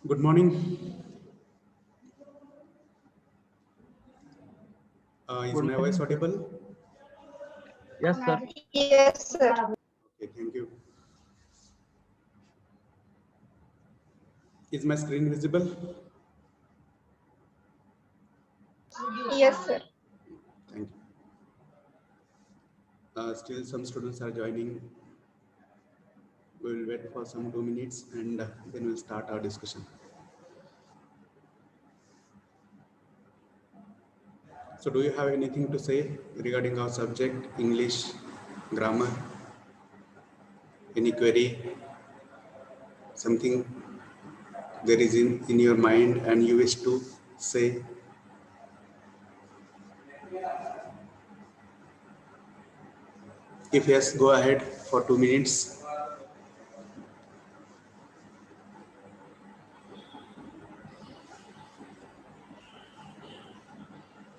Good morning. Is Good my voice morning, sir. audible? Yes, sir. Yes, sir. Okay, thank you. Is my screen visible? Yes, sir. Thank you. Still, some students are joining. We will wait for some 2 minutes and then we'll start our discussion. So, do you have anything to say regarding our subject, English, grammar, any query, something there is in your mind and you wish to say? If yes, go ahead for 2 minutes.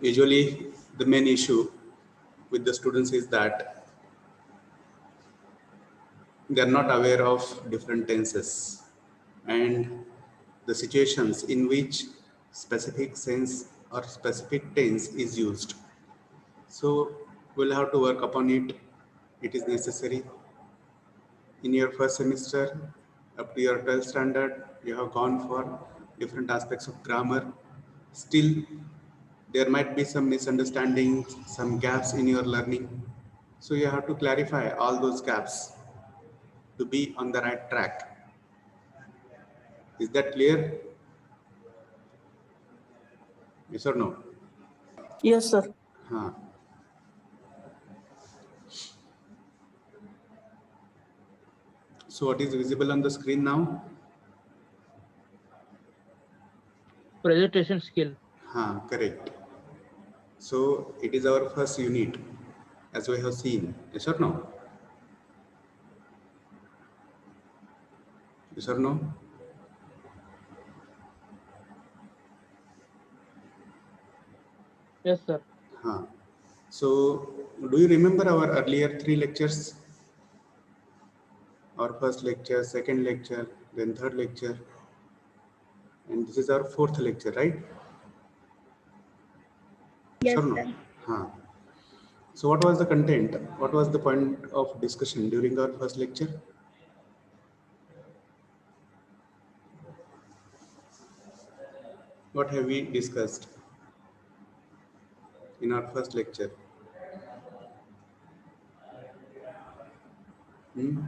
Usually, the main issue with the students is that they are not aware of different tenses and the situations in which specific sense or specific tense is used. So we'll have to work upon it. It is necessary. In your first semester, up to your 12th standard, you have gone for different aspects of grammar. Still, there might be some misunderstandings, some gaps in your learning. So you have to clarify all those gaps to be on the right track. Is that clear? Yes or no? Yes, sir. Huh. So what is visible on the screen now? Presentation skill. Huh, correct. So it is our first unit as we have seen. Yes or no? Yes or no? Yes, sir. Huh. So do you remember our earlier 3 lectures? Our first lecture, second lecture, then third lecture, and this is our fourth lecture, right? Yes or Yes, no? sir. Huh. So what was the content? What was the point of discussion during our first lecture? What have we discussed in our first lecture? Hmm?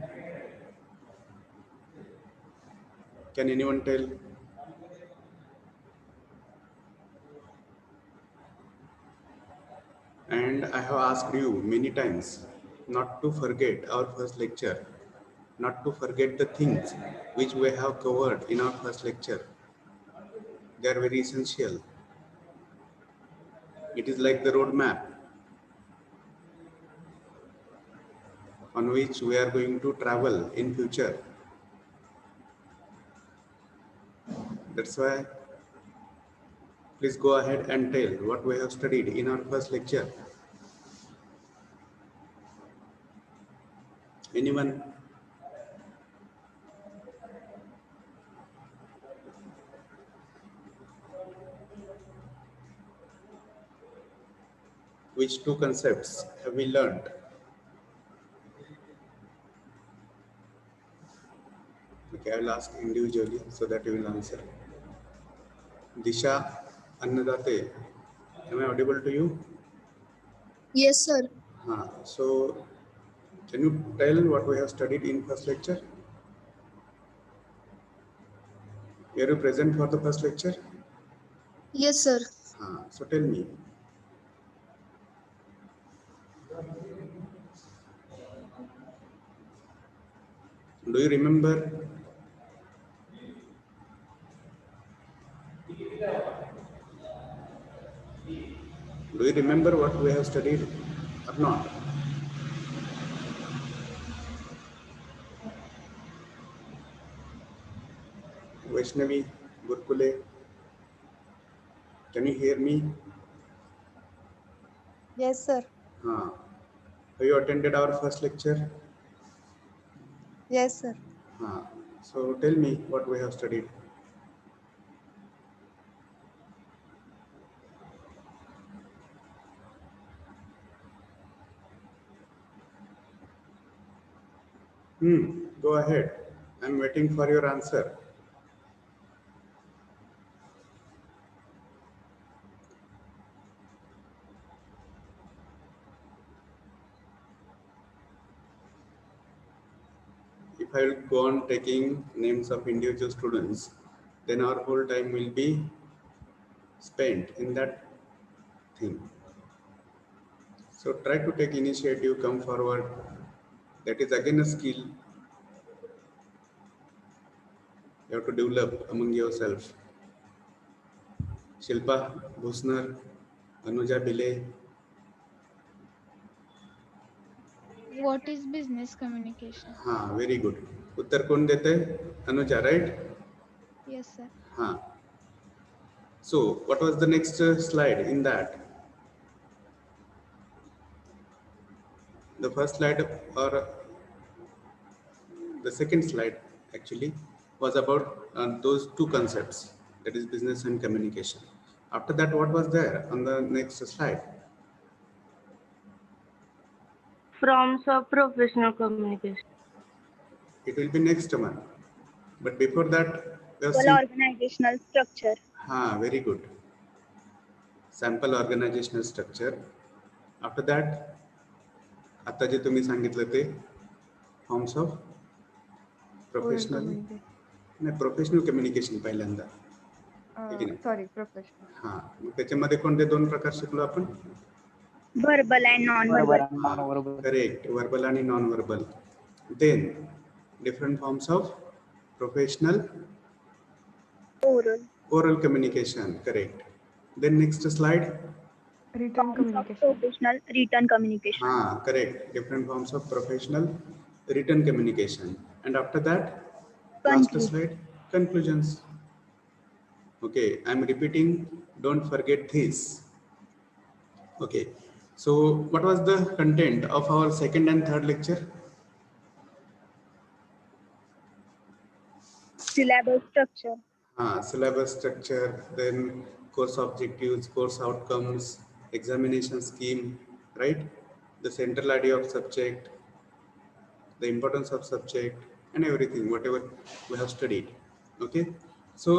Can anyone tell? And I have asked you many times not to forget our first lecture, not to forget the things which we have covered in our first lecture. They are very essential. It is like the roadmap on which we are going to travel in future. That's why please go ahead and tell what we have studied in our first lecture. Anyone? Which two concepts have we learned? Okay, I will ask individually so that you will answer. Disha Annadate, am I audible to you? Yes, sir. So, can you tell what we have studied in first lecture? Were you present for the first lecture? Yes, sir. So tell me, do you remember? Do you remember what we have studied or not? Vaishnavi, Gurkule, can you hear me? Yes, sir. Have you attended our first lecture? Yes, sir. So tell me what we have studied. Go ahead. I'm waiting for your answer. If I will go on taking names of individual students, then our whole time will be spent in that thing. So try to take initiative, come forward. That is again a skill you have to develop among yourself. Shilpa Bhusnar, Anuja Bile. What is business communication? हाँ, very good. उत्तर कौन देते हैं? Anuja, right? Yes, sir. हाँ. So what was the next slide in that? The first slide or the second slide actually was about those two concepts, that is business and communication. After that, what was there on the next slide? Forms of professional communication. It will be next one. But before that, we have seen. Organizational structure. Very good. Sample organizational structure. After that, आता जे तुम्ही सांगितलं ते forms of professional नाही professional communication पहिल्यांदा sorry professional. हां मग त्याच्यामध्ये कोणते दोन प्रकार शिकलो आपण Verbal and non-verbal. Correct verbal आणि non verbal then different forms of professional Oral. oral communication correct then next slide written Forms of communication. professional written communication. correct different forms of professional written communication and after that last Conclusion. slide conclusions okay I'm repeating don't forget this okay so what was the content of our second and third lecture Syllabus structure. syllabus structure then course objectives course outcomes examination scheme right the central idea of subject the importance of subject and everything whatever we have studied okay so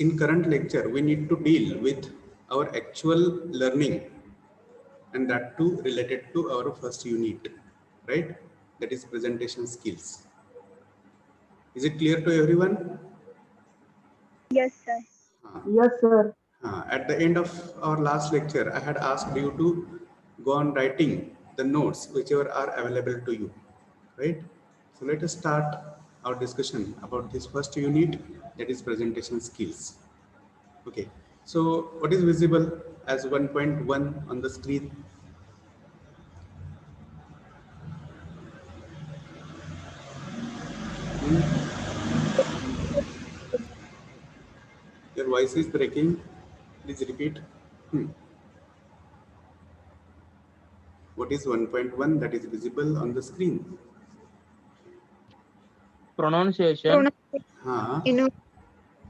in current lecture we need to deal with our actual learning and that too related to our first unit right that is presentation skills is it clear to everyone Yes, sir. Yes, sir. At the end of our last lecture, I had asked you to go on writing the notes whichever are available to you, right? So let us start our discussion about this first unit, that is presentation skills. Okay, so what is visible as 1.1 on the screen? Your voice is breaking. Please repeat. What is 1.1 that is visible on the screen? Pronunciation, हाँ,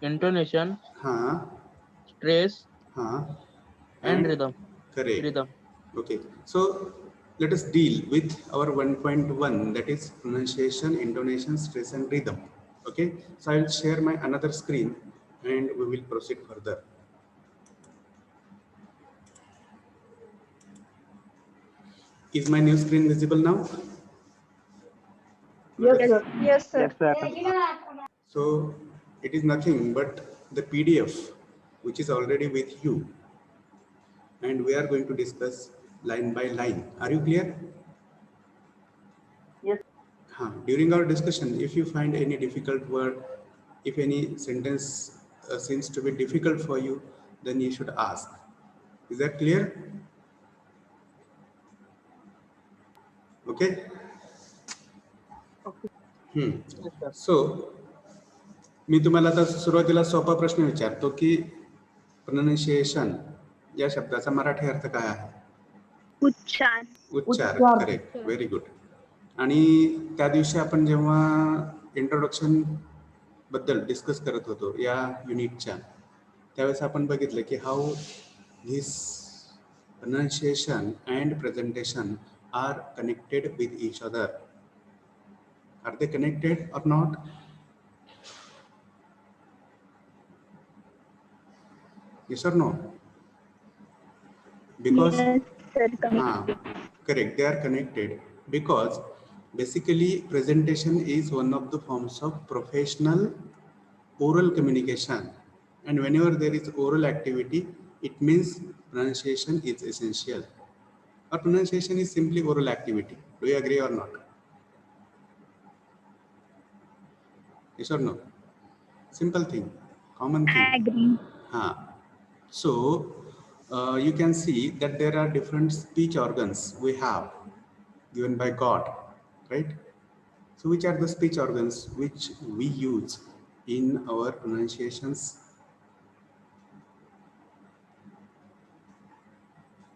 intonation, हाँ, stress, हाँ, and rhythm. correct. Rhythm. Okay, so let us deal with our 1.1, that is pronunciation, intonation, stress and rhythm. Okay, so I will share my another screen and we will proceed further. Is my new screen visible now? Yes, sir. Yes, sir. So it is nothing but the PDF which is already with you and we are going to discuss line by line. Are you clear? Yes. During our discussion, if you find any difficult word, if any sentence seems to be difficult for you, then you should ask. Is that clear? Okay. So मी तुम्हाला आता सुरुवातीला सोपा प्रश्न विचारतो की pronunciation या शब्दाचा मराठी अर्थ काय आहे उच्चार. उच्चार करेक्ट व्हेरी गुड आणि त्या दिवशी आपण जेव्हा इंट्रोडक्शन बद्दल डिस्कस करत होतो या युनिटच्या त्यावेळेस आपण बघितलं की how this pronunciation and presentation are connected with each other Are they connected or not? Yes or no? Because Yes, sir. correct, they are connected because basically presentation is one of the forms of professional oral communication, and whenever there is oral activity, it means pronunciation is essential, or pronunciation is simply oral activity. Do you agree or not? Yes or no? Simple thing, common thing. Agree. So you can see that there are different speech organs we have given by God, right? So which are the speech organs which we use in our pronunciations?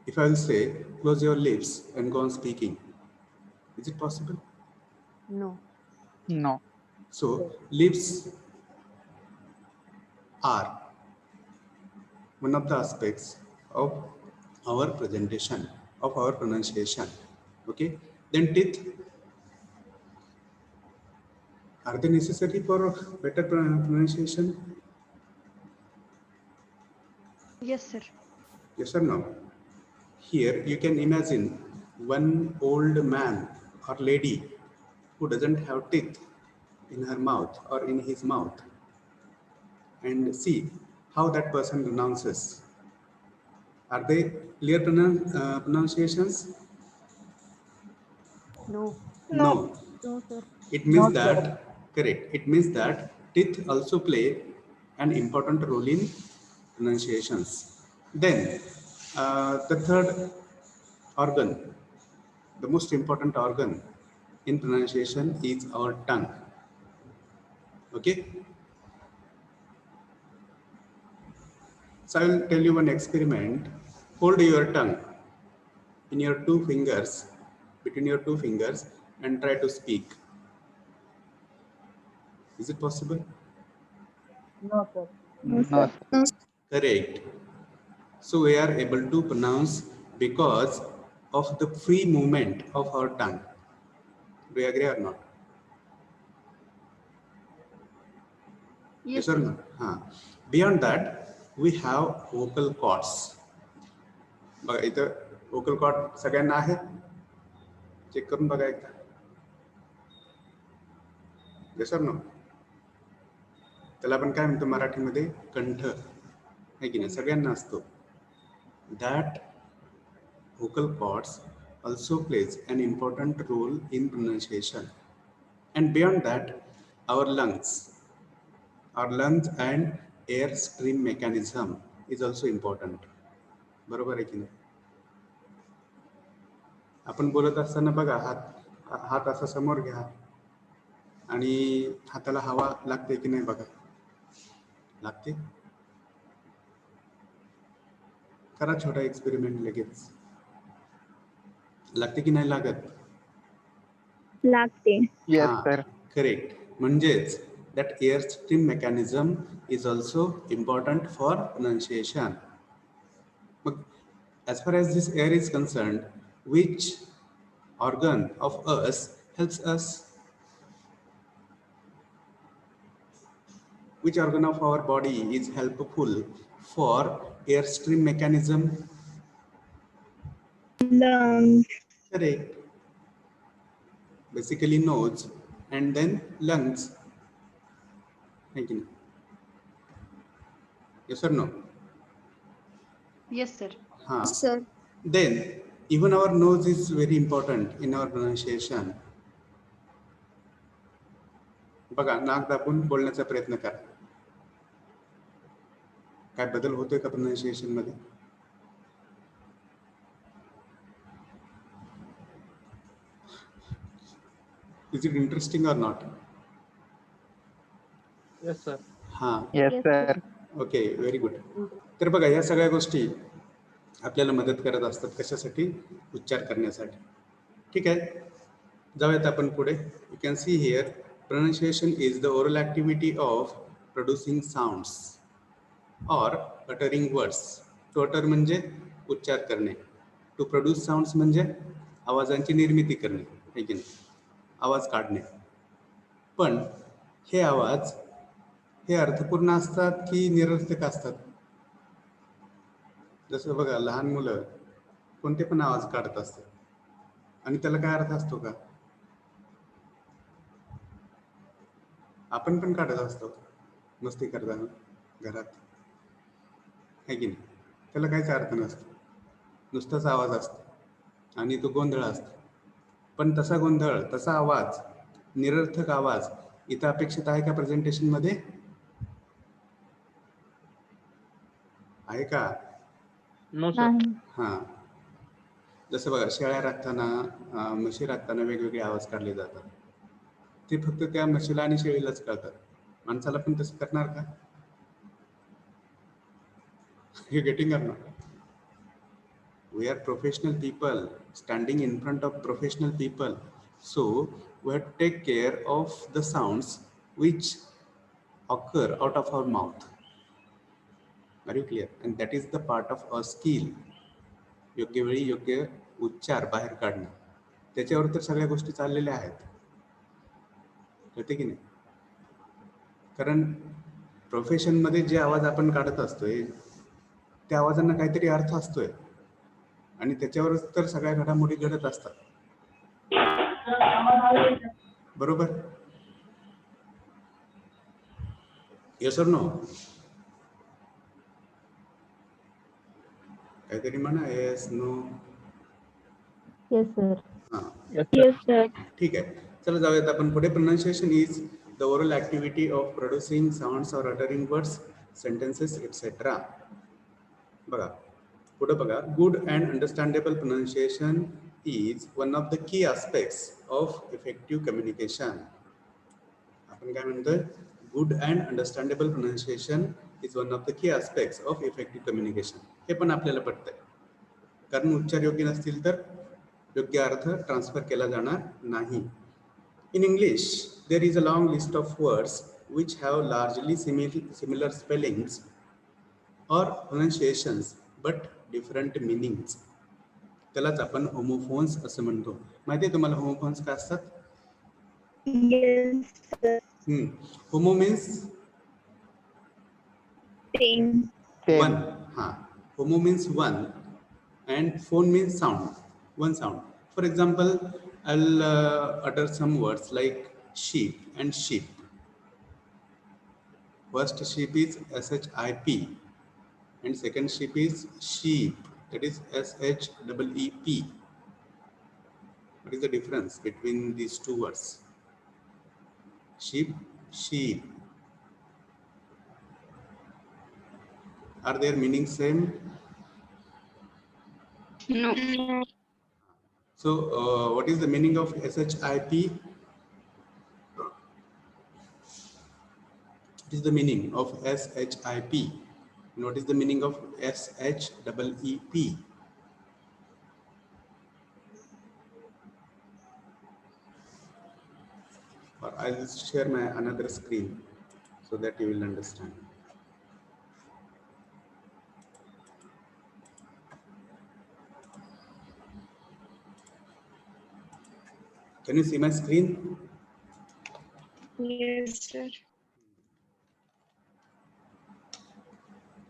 If I will say, close your lips and go on speaking, is it possible? No. No. So lips are one of the aspects of our presentation, of our pronunciation. Okay. Then teeth, are they necessary for better pronunciation? Yes, sir. Yes or no? Here you can imagine one old man or lady who doesn't have teeth in her mouth or in his mouth, and see how that person pronounces. Are they clear pronunciations? No. No. No, sir. It means that, correct, it means that teeth also play an important role in pronunciations. Then the third organ, the most important organ in pronunciation is our tongue. Okay. So I will tell you one experiment. Hold your tongue in your two fingers, between your two fingers, and try to speak. Is it possible? No, sir. No, No, sir. sir. Correct. So we are able to pronounce because of the free movement of our tongue. Do you agree or not? Yes, Or sir. no? Beyond that, we have vocal cords. बघा इथं vocal cord सगळ्यांना आहे. Check करून बघा एकदा. Yes or no? त्याला आपण काय म्हणतो मराठीमध्ये कंठ, आहे की नाही? सगळ्यांना असतो. That vocal cords also plays an important role in pronunciation. And beyond that, our lungs and air stream mechanism is also important. बरोबर आहे की नाही? आपण बोलत असताना बघा हात असा समोर घ्या आणि हाताला हवा लागते की नाही बघा. लागते. करा छोटा एक्सपेरिमेंट लगेच. लागते की नाही लागत? लागते. Yes, sir. करेक्ट. म्हणजेच that air stream mechanism is also important for pronunciation. But as far as this air is concerned, which organ of us helps us? Which organ of our body is helpful for airstream mechanism? Lungs. Correct. Basically nose and then lungs. Thank you. Yes or no? Yes, sir. Sir. Then even our nose is very important in our pronunciation. बघा नाक दाबून बोलण्याचा प्रयत्न करा. काय बदल होतोय का pronunciation मध्ये? Is it interesting or not? Yes, sir. Yes, sir. Okay, very good. तर बघा या सगळ्या गोष्टी आपल्याला मदत करत असतात कशासाठी? उच्चार करण्यासाठी. ठीक आहे, जाऊयात आपण पुढे. You can see here pronunciation is the oral activity of producing sounds or uttering words. To utter म्हणजे उच्चार करणे. To produce sounds म्हणजे आवाजांची निर्मिती करणे, है की नाही? आवाज काढणे. पण हे आवाज हे अर्थपूर्ण असतात की निरर्थक असतात? जसं बघा, लहान मुलं कोणते पण आवाज काढत असतात आणि त्याला काय अर्थ असतो का? आपण पण काढत असतो मस्ती करताना घरात, है की नाही? त्याला काहीच अर्थ नसतो, नुसताच आवाज असतो आणि तो गोंधळ असतो. पण तसा गोंधळ, तसा आवाज, निरर्थक आवाज इथं अपेक्षित आहे का प्रेझेंटेशन मध्ये? आहे का? No sir. हा, जसं बघा, शेळ्या राखताना, म्हशी राखताना वेगवेगळे आवाज काढले जातात. ते फक्त त्या म्हशीला आणि शेळीलाच कळतात. माणसाला पण तसं करणार का? You getting or not? We are professional people standing in front of professional people, so we have to take care of the sounds which occur out of our mouth. Are you clear? And that is the part of a skill. योग्य वेळी योग्य उच्चार बाहेर काढणं, त्याच्यावर तर सगळ्या गोष्टी चाललेल्या आहेत, कळते की नाही? कारण प्रोफेशन मध्ये जे आवाज आपण काढत असतोय त्या आवाजांना काहीतरी अर्थ असतोय आणि त्याच्यावरच तर सगळ्या घडामोडी घडत असतात, बरोबर? येस और नो? काहीतरी म्हणा, येस नो. Yes, sir. हा, Yes, sir. Yes, sir. ठीक आहे. चला जाऊयात आपण पुढे. Pronunciation is the oral activity of producing sounds or uttering words, sentences etcetera. बघा पुढे बघा, good and understandable pronunciation is one of the key aspects of effective communication. आपण काय म्हणतोय? Good and understandable pronunciation is one of the key aspects of effective communication. हे पण आपल्याला पटतंय, कारण उच्चार योग्य नसतील तर योग्य अर्थ ट्रान्सफर केला जाणार नाही. In English, there is a long list of words which have largely similar spellings or pronunciations but different meanings. त्यालाच आपण होमोफोन्स असं म्हणतो. माहिती आहे तुम्हाला होमोफोन्स काय असतात? Yes, sir. होमो मीन्स Same. one. हाँ, homo means one and phone means sound, one sound. For example, I'll utter some words like sheep and sheep. First sheep is SHIP and second sheep is sheep, that is SHEEP. What is the difference between these two words? Sheep, sheep. Are their meanings same? No. So what is the meaning of SHIP? What is the meaning of SHIP? And what is the meaning of SHEEP? Or I'll share my another screen so that you will understand. Can you see my screen? Yes, sir.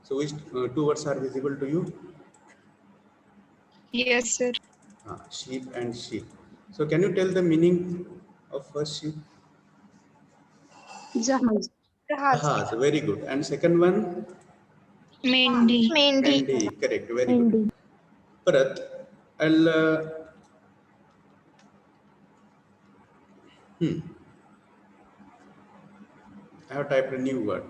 So which two words are visible to you? Yes, sir. Sheep and sheep. So can you tell the meaning of first sheep? Jahaz. Jahaz, very good. And second one? Mendi. Mendi, correct, very good. Parat, I'll I have typed a new word.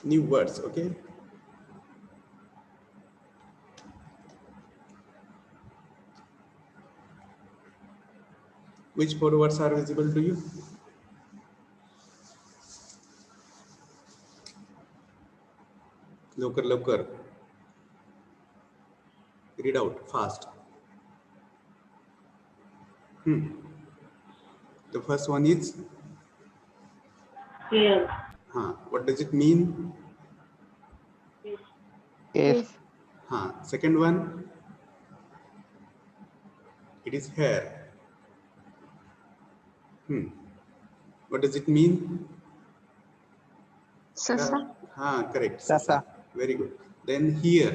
New words, okay? Which four words are visible to you? Lokar, lokar. Read out fast. The first one is? Yes. What does it mean? Yes. Second one? It is hair. What does it mean? Sasa. Correct. Sasa. Very good. Then here.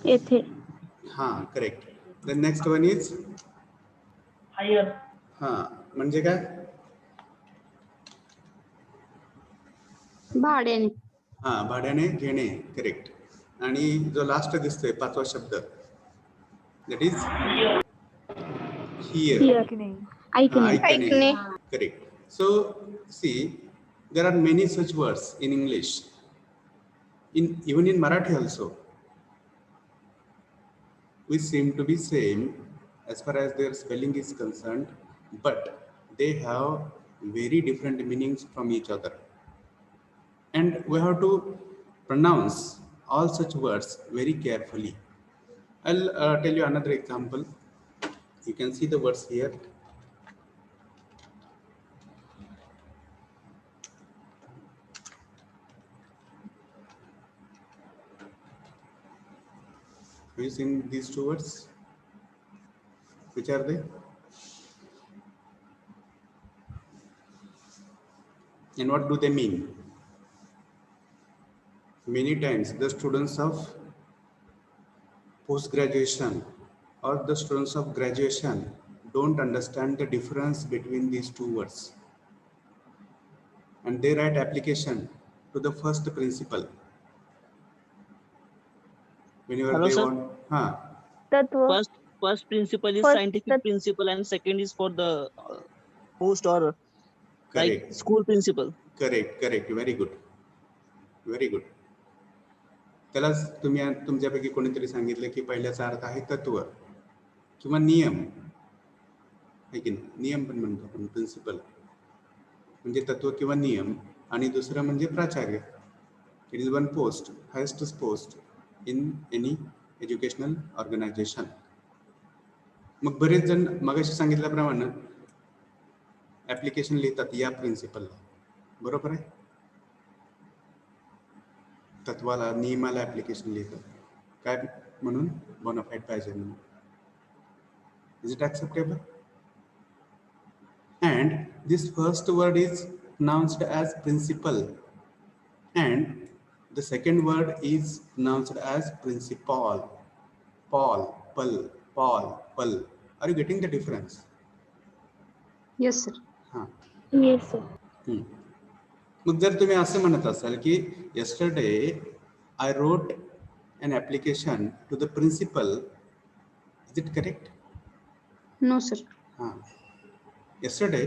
येथे. Correct. The next one is Higher. म्हणजे काय? भाड्याने. भाड्याने घेणे. Correct. आणि जो last दिसतोय 5वा शब्द, that is hear. Here. ऐकणे. ऐकणे. Correct. So see, there are many such words in English, even in Marathi also, which seem to be same as far as their spelling is concerned, but they have very different meanings from each other, and we have to pronounce all such words very carefully. I'll tell you another example. You can see the words here. Have you seen these two words? Which are they? And what do they mean? Many times the students of post-graduation or the students of graduation don't understand the difference between these two words, and they write application to the first principle whenever Hello, they sir. want. तत्व. First principle is First scientific tat- principle, and second is for the post or like Correct. school principle. Correct. Very good. त्यालाच तुमच्यापैकी कोणीतरी सांगितलं की पहिल्याचा अर्थ आहे तत्व किंवा नियम, आहे की नाही? नियम पण म्हणतो आपण, प्रिन्सिपल म्हणजे तत्व किंवा नियम, आणि दुसरं म्हणजे प्राचार्य. It is one post, highest post in any educational organisation. मग बरेच जण मगाशी सांगितल्याप्रमाणे ऍप्लिकेशन लिहितात या प्रिन्सिपलला, बरोबर आहे? तत्वाला, नियमाला ऍप्लिकेशन लिहितात काय म्हणून? बोनाफाईड पाहिजे म्हणून. Is it acceptable? And this first word is pronounced as principal, and the second word is pronounced as principal. Paul, pal. Are you getting the difference? Yes, sir. Yes, sir. मग जर तुम्ही असं म्हणत असाल की yesterday I wrote an application to the principal, is it correct? No, sir. Yesterday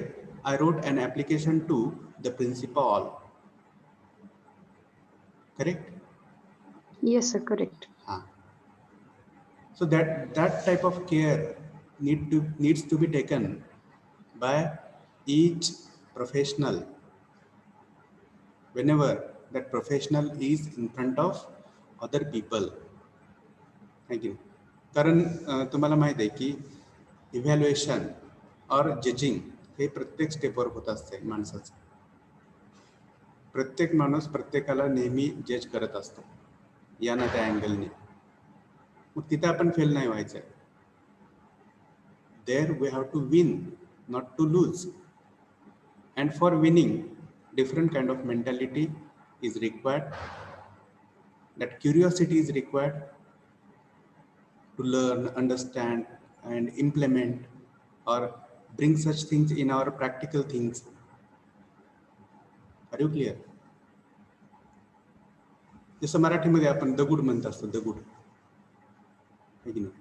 I wrote an application to the principal, correct? Yes, sir. Correct. So that type of care needs to be taken by each professional whenever that professional is in front of other people, है की नाही? कारण तुम्हाला माहित आहे की evaluation और judging हे प्रत्येक स्टेपवर होत असते माणसाचं. प्रत्येक माणूस प्रत्येकाला नेहमी जज करत असतो या ना त्या अँगलने. मग तिथे आपण फेल नाही व्हायचंय. There we have to win, not to lose. And for winning different kind of mentality is required. That curiosity is required to learn, understand, and implement or bring such things in our practical things. Are you clear? जसं मराठीमध्ये आपण दगड म्हणत असतो, दगड, है की नाही?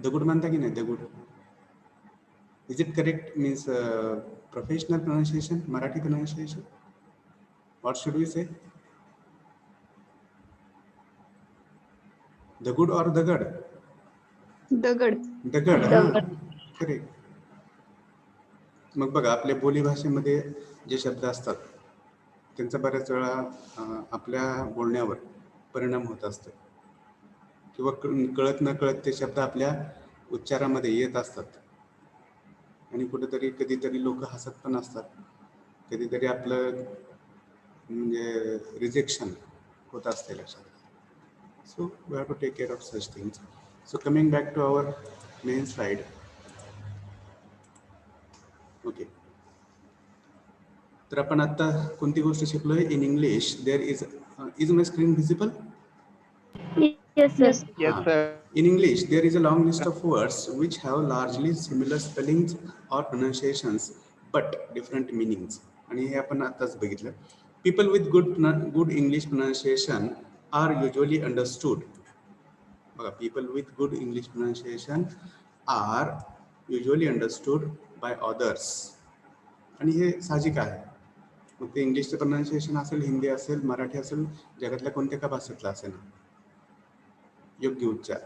दगड म्हणता की नाही? दगड. Is it correct? Means professional pronunciation, Marathi pronunciation? What should we say? दगड और दगड? दगड. करेक्ट. मग बघा, आपल्या बोली भाषेमध्ये जे शब्द असतात त्यांचा बऱ्याच वेळा आपल्या बोलण्यावर परिणाम होत असतो, किंवा कळत न कळत ते शब्द आपल्या उच्चारामध्ये येत असतात, आणि कुठेतरी कधीतरी लोक हसत पण असतात, कधीतरी आपलं म्हणजे रिजेक्शन होत असते लक्षात. So we have to take care of such things. So coming back to our main slide. Okay. तर आपण आता कोणती गोष्ट शिकलोय? In English there is my screen visible? Yes, sir. Yes. Yes, sir. In English, there is a long list of words which have largely similar spellings or pronunciations, but different meanings. आणि हे आपण आताच बघितलं. People with good English pronunciation are usually understood. बघा, people with good English pronunciation are usually understood by others. आणि हे साहजिक आहे. मग ते इंग्लिशचं pronunciation असेल, हिंदी असेल, मराठी असेल, जगातल्या कोणत्या का भाषेतला असेल, योग्य उच्चार.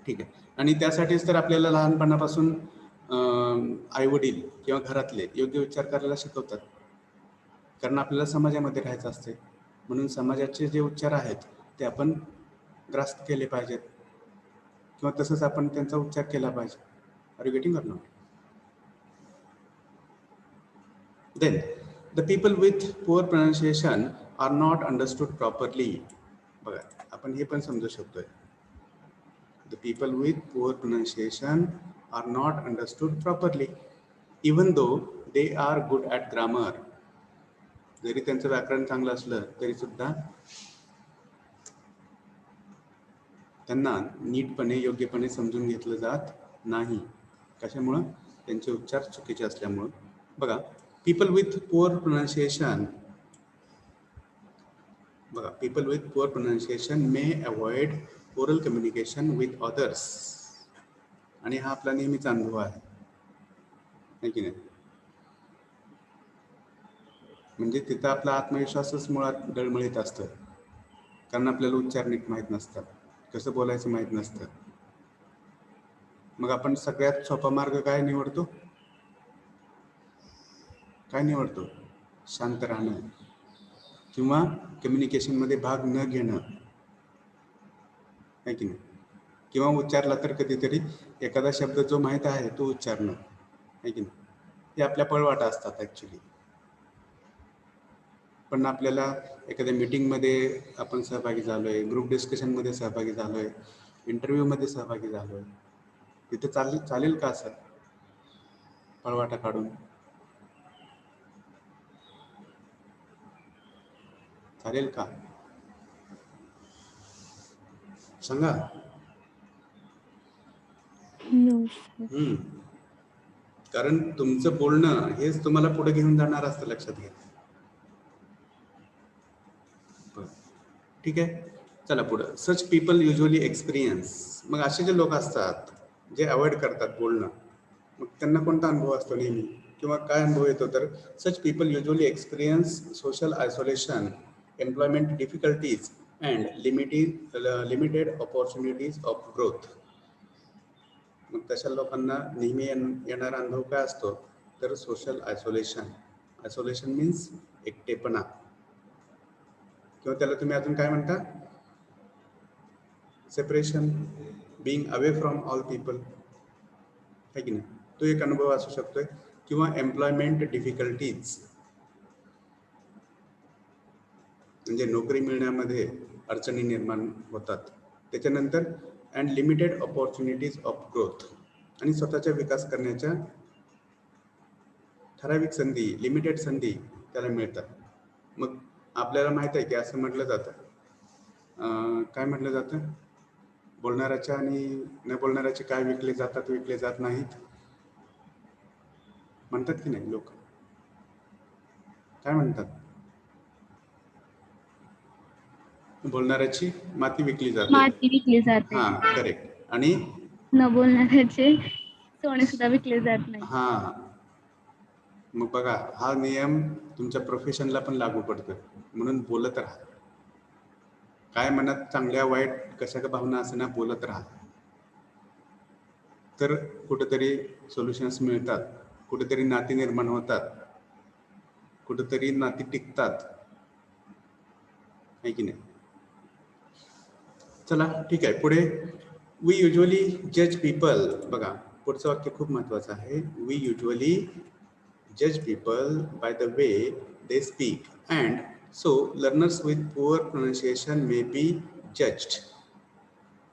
ठीक आहे. आणि त्यासाठीच तर आपल्याला लहानपणापासून आई वडील किंवा घरातले योग्य उच्चार करायला शिकवतात, कारण आपल्याला समाजामध्ये राहायचं असते. म्हणून समाजाचे जे उच्चार आहेत ते आपण ग्रास्प केले पाहिजेत किंवा तसंच आपण त्यांचा उच्चार केला पाहिजे. Are you getting or not? Then the people with poor pronunciation are not understood properly. बघा, आपण हे पण समजू शकतोय. The people with poor pronunciation are not understood properly, even though they are good at grammar. जरी त्यांचं व्याकरण चांगलं असलं तरी सुद्धा त्यांना नीटपणे योग्यपणे समजून घेतलं जात नाही. कशामुळं? त्यांचे उच्चार चुकीचे असल्यामुळं. बघा, people with poor pronunciation, people with poor pronunciation may avoid oral communication with others. आणि हा आपला नेहमीचा अनुभव आहे की नाही? म्हणजे तिथं आपला आत्मविश्वासच मुळात डळमळीत असतं, कारण आपल्याला उच्चार नीट माहीत नसतात, कसं बोलायचं माहीत नसतं. मग आपण सगळ्यात सोपा मार्ग काय निवडतो? शांत राहणं किंवा कम्युनिकेशनमध्ये भाग न घेणं, आहे की नाही? किंवा उच्चारला तर कधीतरी एखादा शब्द जो माहीत आहे तो उच्चारणं, आहे की नाही? हे आपल्या पळवाटा असतात ॲक्च्युली. पण आपल्याला एखाद्या मीटिंगमध्ये आपण सहभागी झालोय, ग्रुप डिस्कशनमध्ये सहभागी झालोय, इंटरव्ह्यूमध्ये सहभागी झालोय, तिथे चालेल का असं पळवाटा काढून? चालेल का? सांगा. No, sir. कारण तुमचं बोलणं हेच तुम्हाला पुढे घेऊन जाणार असतं, लक्षात घ्या. ठीक आहे, चला पुढं. Such people usually experience. मग असे जे लोक असतात जे अवॉइड करतात बोलणं, मग त्यांना कोणता अनुभव असतो नेहमी किंवा काय अनुभव येतो? तर such people usually experience social isolation, employment difficulties and limited opportunities of growth. मग तशा लोकांना नेहमी येणारा अनुभव काय असतो? तर सोशल आयसोलेशन. आयसोलेशन मीन्स एकटेपणा, किंवा त्याला तुम्ही अजून काय म्हणता? Separation, being away from all people, है की नाही? तो एक अनुभव असू शकतोय. किंवा एम्प्लॉयमेंट डिफिकल्टीज, म्हणजे नोकरी मिळण्यामध्ये अडचणी निर्माण होतात. त्याच्यानंतर and limited opportunities of growth, आणि स्वतःचा विकास करण्याच्या ठराविक संधी, लिमिटेड संधी त्याला मिळतात. मग आपल्याला माहित आहे की असं म्हटलं जातं, काय म्हटलं जातं? बोलणाऱ्याच्या आणि न बोलणाऱ्याचे काय विकले जातात, विकले जात नाहीत म्हणतात की नाही लोक? काय म्हणतात? बोलणाऱ्याची माती विकली जाते. माती विकली जाते. हा, करेक्ट. आणि न बोलणाऱ्याचे सोने सुद्धा विकले जात नाही. हा, मग बघा, हा नियम तुमच्या प्रोफेशनला पण लागू पडतो. म्हणून बोलत राहा. काय मनात चांगल्या वाईट कशा का भावना असना, बोलत राहा. तर कुठेतरी सोल्युशन्स मिळतात, कुठेतरी नाती निर्माण होतात, कुठेतरी नाती टिकतात, आहे की नाही? चला ठीक आहे, पुढे. वी युजली जज पीपल. बघा, पुढचं वाक्य खूप महत्वाचं आहे. वी युजली जज people by the way they speak, and so learners with poor pronunciation may be judged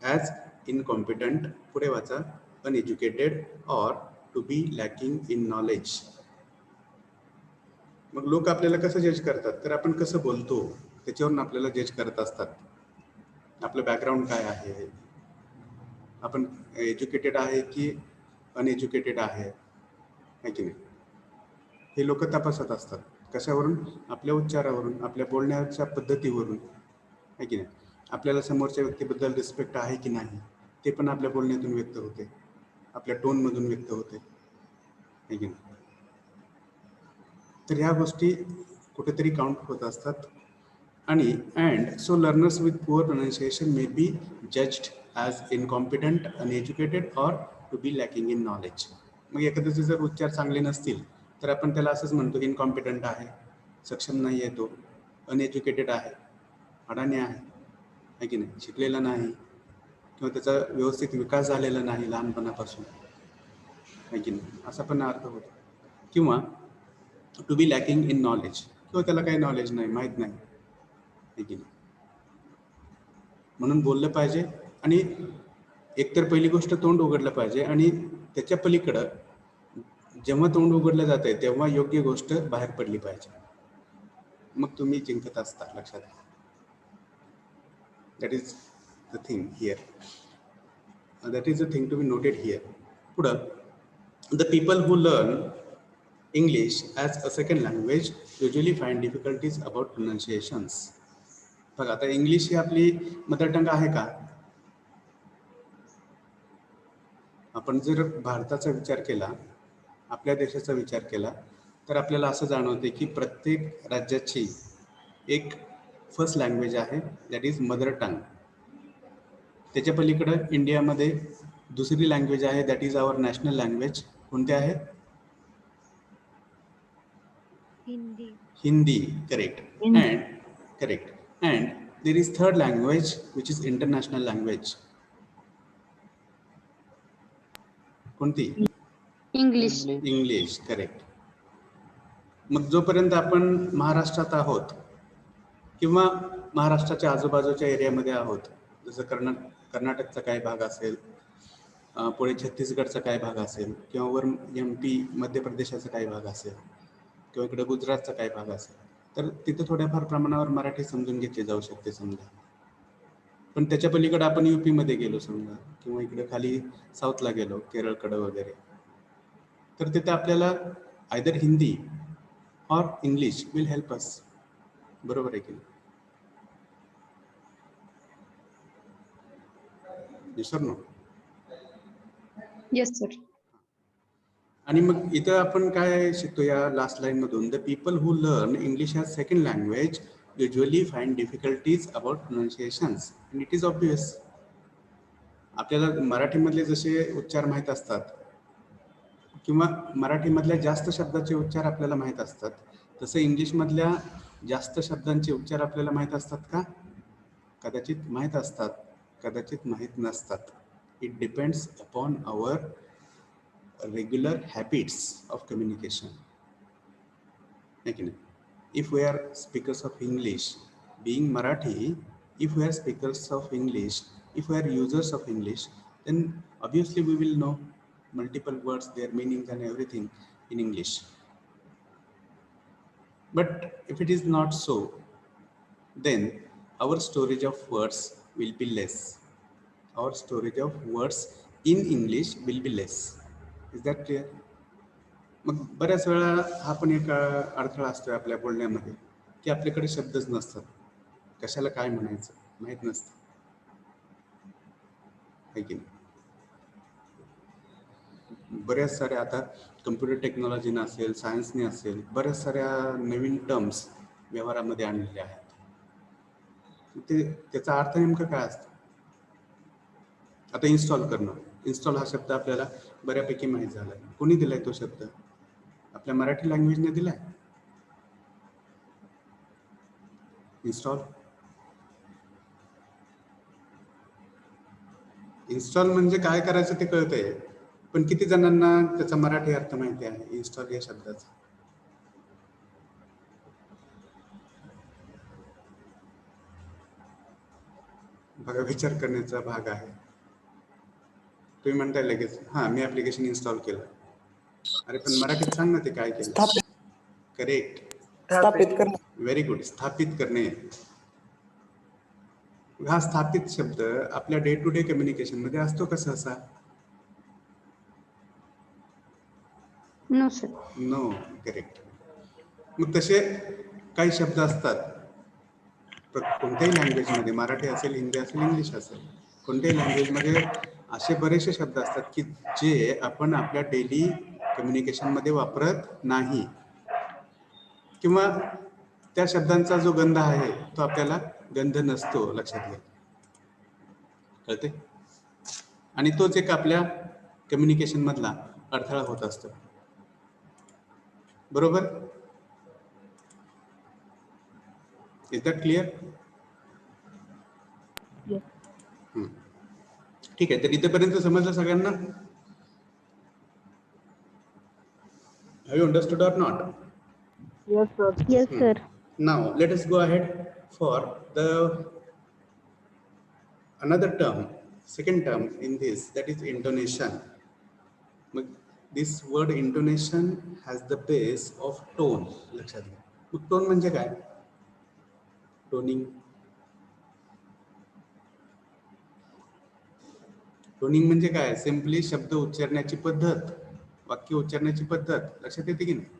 as incompetent, पुढे वाचा, अनएज्युकेटेड और to be lacking in knowledge. मग लोक आपल्याला कसं जज करतात, तर आपण कसं बोलतो त्याच्यावरून आपल्याला जज करत असतात. आपलं बॅकग्राऊंड काय आहे, आपण एज्युकेटेड आहे की अनएज्युकेटेड आहे की नाही, हे लोक तपासत असतात. कशावरून? आपल्या उच्चारावरून, आपल्या बोलण्याच्या पद्धतीवरून आहे की नाही. आपल्याला समोरच्या व्यक्तीबद्दल रिस्पेक्ट आहे की नाही ते पण आपल्या बोलण्यातून व्यक्त होते, आपल्या टोनमधून व्यक्त होते आहे की नाही. तर ह्या गोष्टी कुठेतरी काउंट होत असतात. आणि and so learners with poor pronunciation may be judged as incompetent, uneducated और to be lacking in knowledge. मग एखाद्याचे जर उच्चार चांगले नसतील तर आपण त्याला असंच म्हणतो, इनकॉम्पिटंट आहे, सक्षम नाही आहे, तो अनएज्युकेटेड आहे, अडाणी आहे की नाही, शिकलेला नाही, किंवा त्याचा व्यवस्थित विकास झालेला नाही लहानपणापासून आहे की नाही, असा पण अर्थ होतो. किंवा to be lacking in knowledge, किंवा त्याला काही नॉलेज नाही, माहीत नाही आहे की नाही. म्हणून बोललं पाहिजे. आणि एकतर पहिली गोष्ट तोंड उघडलं पाहिजे, आणि त्याच्या पलीकडं जेव्हा तोंड उघडलं जात आहे तेव्हा योग्य गोष्ट बाहेर पडली पाहिजे. मग तुम्ही जिंकत असता, लक्षात घ्या. That is the thing here, that is the thing to be noted here. पुढं, the people who learn English as a second language usually find difficulties about pronunciations. बघा, आता इंग्लिश ही आपली मदर टंग आहे का? आपण जर भारताचा विचार केला, आपल्या देशाचा विचार केला, तर आपल्याला असं जाणवते की प्रत्येक राज्याची एक फर्स्ट लँग्वेज आहे, दॅट इज मदर टंग. त्याच्या पलीकडं इंडियामध्ये दुसरी लँग्वेज आहे, that is our national language. कोणती आहे? Hindi, correct. And there is third language which is international language. कोणती? इंग्लिश. English, correct. मग जोपर्यंत आपण महाराष्ट्रात आहोत किंवा महाराष्ट्राच्या आजूबाजूच्या एरियामध्ये आहोत, जसं कर्नाटकचा काही भाग असेल, पुढे छत्तीसगडचा काही भाग असेल, किंवा वर MP मध्य प्रदेशाचा काही भाग असेल, किंवा इकडे गुजरातचा काही भाग असेल, तर तिथं थोड्याफार प्रमाणावर मराठी समजून घेतली जाऊ शकते समजा. पण त्याच्या पलीकडे आपण UP मध्ये गेलो समजा, किंवा इकडे खाली साऊथला गेलो, केरळकडं वगैरे, तर तिथे आपल्याला आयदर हिंदी और इंग्लिश विल हेल्प अस. बरोबर आहे की नाही? Sir no? Yes sir. आणि मग इथं आपण काय शिकतो या लास्ट लाईन मधून? The people who learn English as second language usually find difficulties about pronunciations, and it is obvious. आपल्याला मराठीमधले जसे उच्चार माहीत असतात, किंवा मराठीमधल्या जास्त शब्दाचे उच्चार आपल्याला माहीत असतात, तसं इंग्लिशमधल्या जास्त शब्दांचे उच्चार आपल्याला माहीत असतात का? कदाचित माहीत असतात, कदाचित माहीत नसतात. It depends upon our regular habits of communication. If we are speakers of English, being Marathi, if we are speakers of English, if we are users of English, then obviously we will know multiple words, their meanings and everything in English. But if it is not so, then our storage of words will be less. Our storage of words in English will be less. Is that clear? मग बऱ्याच वेळा हा पण एक अडथळा असतो आपल्या बोलण्यामध्ये, की आपल्याकडे शब्दच नसतात, कशाला काय म्हणायचं माहीत नसतं, आहे की नाही? बऱ्याच साऱ्या आता कम्प्युटर टेक्नॉलॉजीने असेल, सायन्सने असेल, बऱ्याच साऱ्या नवीन टर्म्स व्यवहारामध्ये आणलेल्या आहेत. त्याचा अर्थ नेमकं काय असतं? आता इन्स्टॉल करणं, इन्स्टॉल हा शब्द आपल्याला बऱ्यापैकी माहीत झाला. कोणी दिलाय तो शब्द? आपल्या मराठी लँग्वेजने दिलाय इन्स्टॉल. इन्स्टॉल म्हणजे काय करायचं ते कळतंय, पण किती जणांना त्याचा मराठी अर्थ माहिती आहे इन्स्टॉल या शब्दाचा? बघा विचार करण्याचा भाग आहे. तुम्ही म्हणताय लगेच हा मी ऍप्लिकेशन इन्स्टॉल केलं. अरे पण मराठीत सांग ना ते काय केलं. स्थापित करेक्ट, स्थापित करणे. Very good. स्थापित करणे. हा स्थापित शब्द आपल्या डे टू डे कम्युनिकेशन मध्ये असतो का सहसा? No sir. नो. करेक्ट. मग तसे काही शब्द असतात कोणत्याही लँग्वेज मध्ये, मराठी असेल, हिंदी असेल, इंग्लिश असेल, कोणत्याही लँग्वेज मध्ये असे बरेचसे शब्द असतात की जे आपण आपल्या डेली कम्युनिकेशन मध्ये वापरत नाही, किंवा त्या शब्दांचा जो गंध आहे तो आपल्याला गंध नसतो. लक्षात घ्या. कळते? आणि तोच एक आपल्या कम्युनिकेशन मधला अडथळा होत असतो. बरोबर? Is that clear? ठीक आहे. तर इथेपर्यंत समजलं सगळ्यांना? Have you understood or not? Yes, sir. Yes, sir. Now let us go ahead for the another term, second term in this, that is intonation. This word intonation has the base of tone. लक्षात घ्या. मग tone म्हणजे काय? Toning. Toning म्हणजे काय? Simply शब्द उच्चारण्याची पद्धत, वाक्य उच्चारण्याची पद्धत. लक्षात येते की नाही?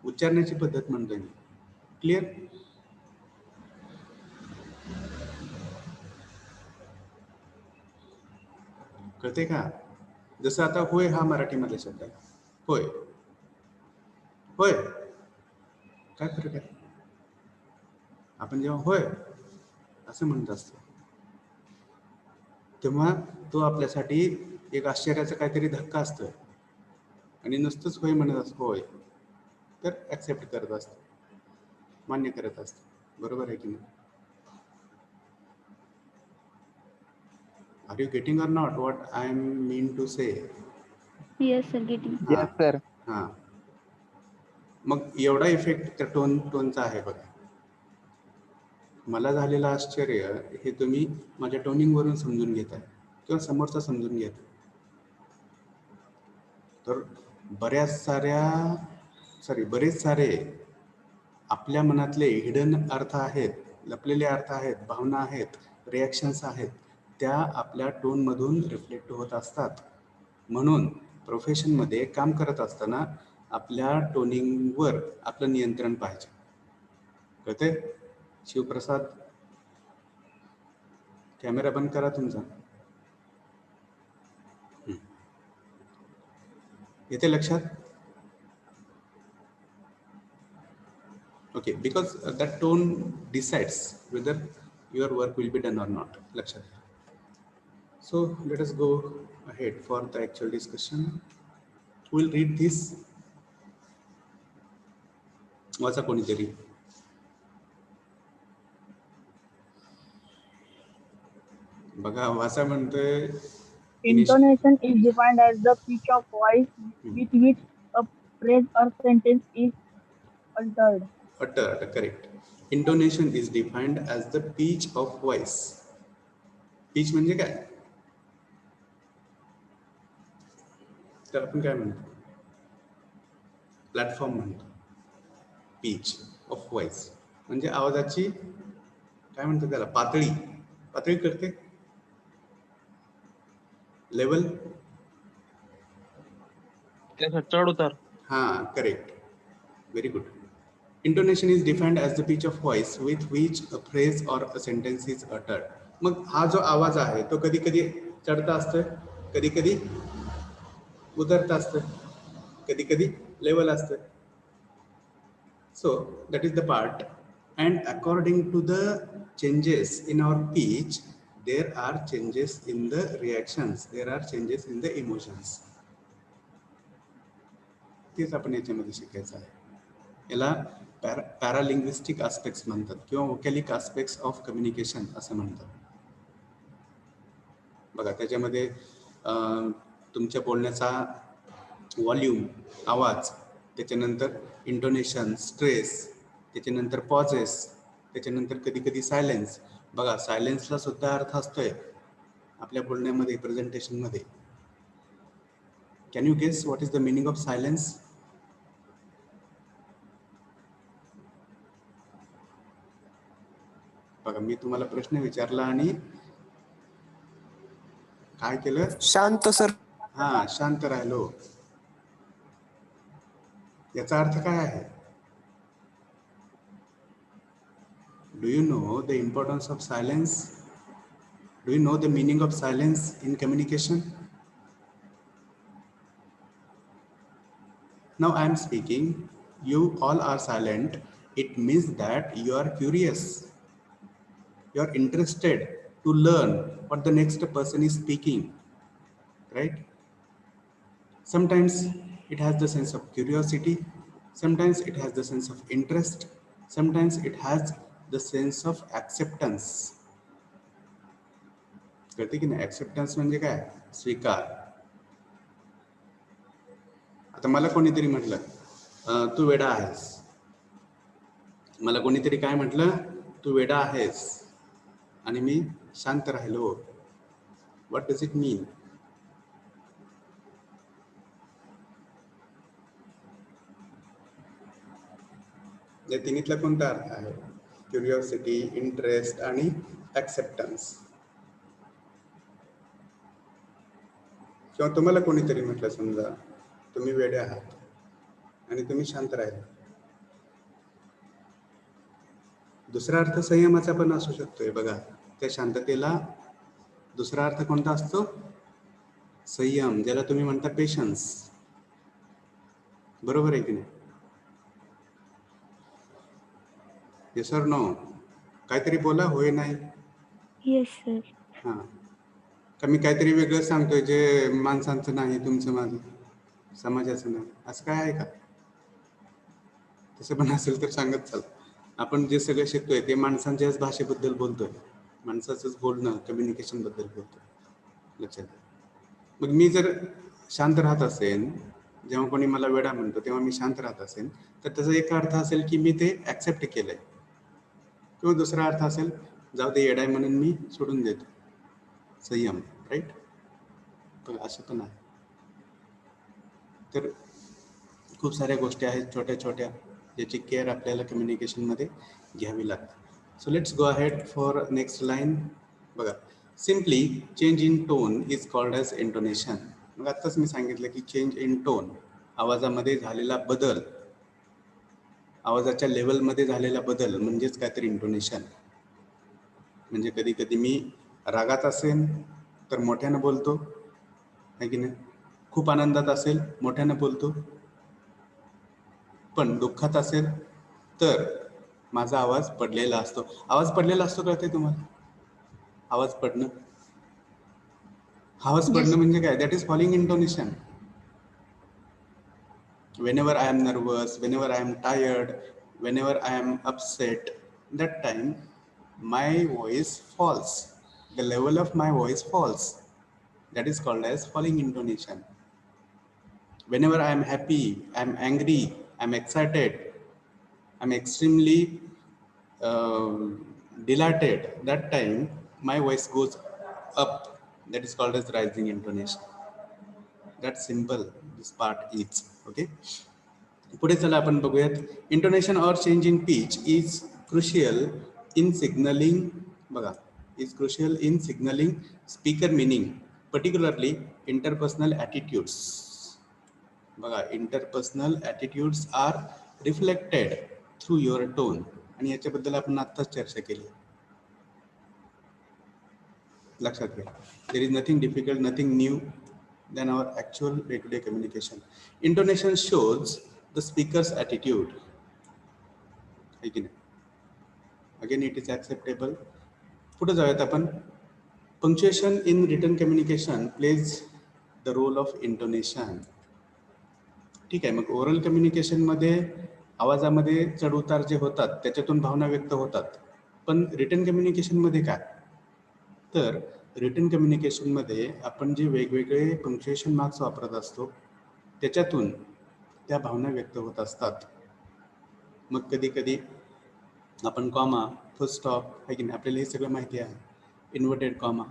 उच्चारण्याची पद्धत म्हणतोय मी. क्लिअर? कळते का? जसं आता होय हा मराठीमध्ये शब्द आहे. होय. होय काय फरक आहे? आपण जेव्हा होय असं म्हणत असतो तेव्हा तो आपल्यासाठी एक आश्चर्याचा काहीतरी धक्का असतोय, आणि नुसतंच होय म्हणत असतो होय तर ऍक्सेप्ट करत असतो, मान्य करत असतो. बरोबर आहे की नाही? Are you getting or not what I am mean to say? Yes, sir. Getting. Yes, sir. हा. मग एवढा इफेक्ट त्या टोनचा आहे बघा. मला झालेलं आश्चर्य हे तुम्ही माझ्या टोनिंग वरून समजून घेताय किंवा समोरचा समजून घेताय. तर बरेच सारे आपल्या मनातले हिडन अर्थ आहेत, लपलेले अर्थ आहेत, भावना आहेत, रिॲक्शन्स आहेत, त्या आपल्या टोन मधून रिफ्लेक्ट होत असतात. म्हणून प्रोफेशन मध्ये काम करत असताना आपल्या टोनिंगवर आपलं नियंत्रण पाहिजे. कळते? शिवप्रसाद, कॅमेरा बंद करा तुमचा. येते लक्षात? Okay. Because that tone decides whether your work will be done or not. लक्षात घ्या. So let us go ahead for the actual discussion. Who will read this? वाचा कोणीतरी. बघा वाचा म्हणतोय. Intonation is defined as the pitch of voice with which a phrase or sentence is uttered. Uttered, correct. Intonation is defined as the pitch of voice. Pitch म्हणजे काय? तर आपण काय म्हणतो? प्लॅटफॉर्म म्हणतो. पिच ऑफ व्हॉइस म्हणजे आवाजाची काय म्हणतात त्याला? पातळी. पातळी करते. लेवल. त्याचा चढ उतार. हा, correct. Very good. Intonation is defined as the pitch of voice with which a phrase or a sentence is uttered. मग हा जो आवाज आहे तो कधी कधी चढता असतोय, कधी कधी उतरता असतोय, कधी कधी लेवल असतोय. So that is the part, and according to the changes in our pitch, there are changes in the reactions, there are changes in the emotions. तेच आपण याच्यामध्ये शिकायचं आहे. याला पॅरालिंग्विस्टिक आस्पेक्ट्स म्हणतात किंवा व्होकॅलिक आस्पेक्ट्स ऑफ कम्युनिकेशन असं म्हणतात. बघा त्याच्यामध्ये तुमच्या बोलण्याचा व्हॉल्यूम, आवाज, त्याच्यानंतर इंटोनेशन, स्ट्रेस, त्याच्यानंतर पॉजेस, त्याच्यानंतर कधी कधी सायलेन्स, बघा सायलेन्सला सुद्धा अर्थ असतोय आपल्या बोलण्यामध्ये, प्रेझेंटेशन मध्ये. Can you guess what is the meaning of silence? बघा मी तुम्हाला प्रश्न विचारला आणि काय केलं? शांत सर. हा, शांत राहिलो. याचा अर्थ काय आहे? Do you know the importance of silence? Do you know the meaning of silence in communication? Now I am speaking, you all are silent. It means that you are curious. You are interested to learn what the next person is speaking, right? Sometimes it has the sense of curiosity. Sometimes it has the sense of interest. Sometimes it has the sense of acceptance. कळते की नाही? Acceptance म्हणजे काय? स्वीकार. आता मला कोणीतरी म्हटलं तू वेडा आहेस. मला कोणीतरी काय म्हटलं? तू वेडा आहेस. आणि मी शांत राहिलो. What does it mean? या तिन्हीतला कोणता अर्थ आहे? क्युरिओसिटी, इंटरेस्ट आणि ऍक्सेप्टन्स. किंवा तुम्हाला कोणीतरी म्हटलं, समजा तुम्ही वेडे आहात आणि तुम्ही शांत राहिले. दुसरा अर्थ संयमाचा पण असू शकतोय. बघा त्या शांततेला दुसरा अर्थ कोणता असतो? संयम, ज्याला तुम्ही म्हणता पेशन्स. बरोबर आहे की नाही? येस और नो? काहीतरी बोला, होय नाही? Yes sir. हा, का मी काहीतरी वेगळं सांगतोय जे माणसांचं नाही, तुमचं माझं, समाजाचं नाही, असं काय आहे का? तसं पण असेल तर सांगत चाल. आपण जे सगळं शिकतोय ते माणसांच्याच भाषेबद्दल बोलतोय, माणसाचंच बोलणं, कम्युनिकेशन बद्दल बोलतोय. लक्षात घ्या. मग मी जर शांत राहत असेल, जेव्हा कोणी मला वेडा म्हणतो तेव्हा मी शांत राहत असेल, तर त्याचा एक अर्थ असेल की मी ते ऍक्सेप्ट केलंय. किंवा दुसरा अर्थ असेल, जाऊ दे येडाय म्हणून मी सोडून देतो. संयम, राईट? तर असं पण आहे. तर खूप साऱ्या गोष्टी आहेत छोट्या छोट्या ज्याची केअर आपल्याला कम्युनिकेशनमध्ये घ्यावी लागते. So let's go ahead for next line. बघा, simply change in tone is called as intonation. मग आत्ताच मी सांगितलं की चेंज इन टोन, आवाजामध्ये झालेला बदल, आवाजाच्या लेवलमध्ये झालेला बदल म्हणजेच काहीतरी इंटोनेशन. म्हणजे कधी कधी मी रागात असेल तर मोठ्यानं बोलतो, आहे की नाही? खूप आनंदात असेल मोठ्यानं बोलतो. पण दुःखात असेल तर माझा आवाज पडलेला असतो. आवाज पडलेला असतो, कळते तुम्हाला? आवाज पडणं, आवाज पडणं म्हणजे काय? That is falling intonation. whenever I am nervous, whenever I am tired, whenever I am upset, that time my voice falls. The level of my voice falls. That is called as falling intonation. Whenever I am happy, I am angry, I am excited, I am extremely delighted, that time my voice goes up. That is called as rising intonation. That's simple, this part is. Okay, पुढे चला आपण बघूयात. Intonation और change in pitch is crucial in signalling. बघा, is crucial in signalling speaker meaning, particularly interpersonal attitudes. बघा, interpersonal attitudes are reflected through your tone. आणि याच्याबद्दल आपण आत्ताच चर्चा केली. लक्षात घ्या, there is nothing difficult, nothing new than our actual day-to-day communication. Intonation shows the speaker's attitude. Again, it is acceptable. पुढे जाऊयात आपण. Punctuation in written communication plays the role of intonation. ठीक आहे. मग ओरल कम्युनिकेशन मध्ये आवाजामध्ये चढ उतार जे होतात त्याच्यातून भावना व्यक्त होतात. पण रिटन कम्युनिकेशन मध्ये काय? तर रिटन कम्युनिकेशनमध्ये आपण जे वेगवेगळे पंक्च्युएशन मार्क्स वापरत असतो त्याच्यातून त्या भावना व्यक्त होत असतात. मग कधी कधी आपण कॉमा फुल स्टॉप आहे की नाही, आपल्याला हे सगळं माहिती आहे. Inverted comma,